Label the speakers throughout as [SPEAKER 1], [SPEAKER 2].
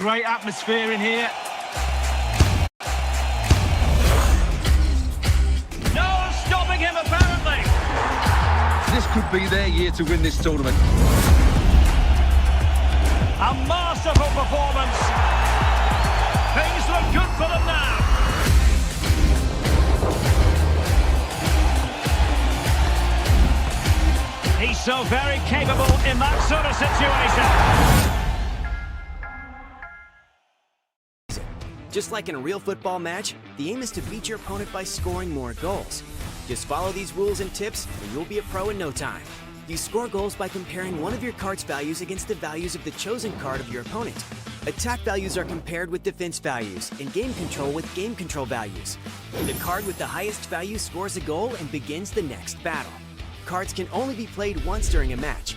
[SPEAKER 1] Great atmosphere in here. No stopping him, apparently.
[SPEAKER 2] This could be their year to win this tournament.
[SPEAKER 1] A masterful performance. Things look good for them now. He's so very capable in that sort of situation.
[SPEAKER 3] Just like in a real football match, the aim is to beat your opponent by scoring more goals. Just follow these rules and tips and you'll be a pro in no time. You score goals by comparing one of your card's values against the values of the chosen card of your opponent. Attack values are compared with defense values, and game control with game control values. The card with the highest value scores a goal and begins the next battle. Cards can only be played once during a match.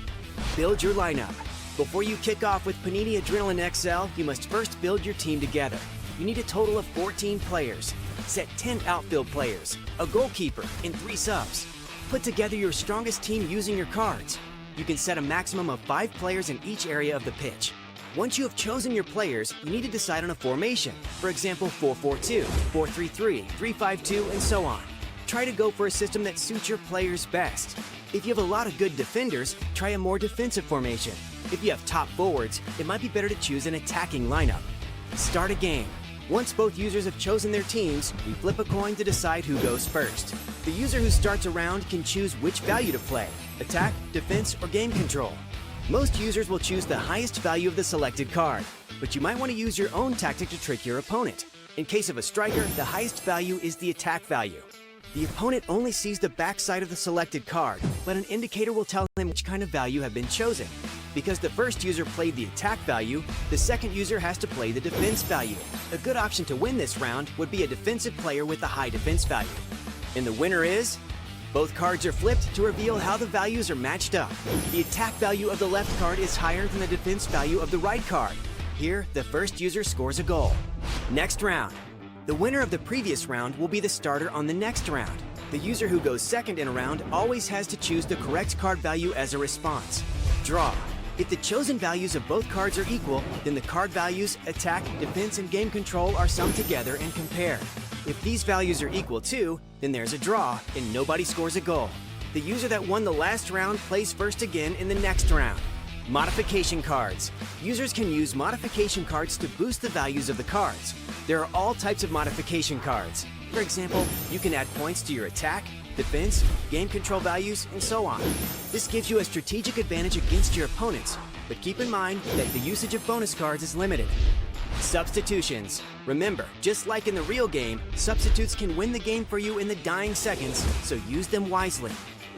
[SPEAKER 3] Build your lineup. Before you kick off with Panini Adrenaline XL, you must first build your team together. You need a total of 14 players. Set 10 outfield players, a goalkeeper, and 3 subs. Put together your strongest team using your cards. You can set a maximum of 5 players in each area of the pitch. Once you have chosen your players, you need to decide on a formation. For example, 4-4-2, 4-3-3, 3-5-2, and so on. Try to go for a system that suits your players best. If you have a lot of good defenders, try a more defensive formation. If you have top forwards, it might be better to choose an attacking lineup. Start a game. Once both users have chosen their teams, we flip a coin to decide who goes first. The user who starts a round can choose which value to play: attack, defense, or game control. Most users will choose the highest value of the selected card, but you might want to use your own tactic to trick your opponent. In case of a striker, the highest value is the attack value. The opponent only sees the backside of the selected card, but an indicator will tell him which kind of value have been chosen. Because the first user played the attack value, the second user has to play the defense value. A good option to win this round would be a defensive player with a high defense value. And the winner is... Both cards are flipped to reveal how the values are matched up. The attack value of the left card is higher than the defense value of the right card. Here, the first user scores a goal. Next round. The winner of the previous round will be the starter on the next round. The user who goes second in a round always has to choose the correct card value as a response. Draw. If the chosen values of both cards are equal, then the card values, attack, defense, and game control are summed together and compared. If these values are equal too, then there's a draw and nobody scores a goal. The user that won the last round plays first again in the next round. Modification cards. Users can use modification cards to boost the values of the cards. There are all types of modification cards. For example, you can add points to your attack, defense, game control values, and so on. This gives you a strategic advantage against your opponents, but keep in mind that the usage of bonus cards is limited. Substitutions. Remember, just like in the real game, substitutes can win the game for you in the dying seconds, so use them wisely.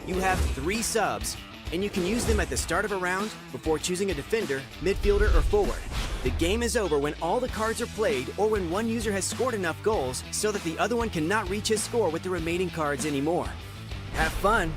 [SPEAKER 3] You have 3 subs, and you can use them at the start of a round, before choosing a defender, midfielder, or forward. The game is over when all the cards are played or when one user has scored enough goals so that the other one cannot reach his score with the remaining cards anymore. Have fun!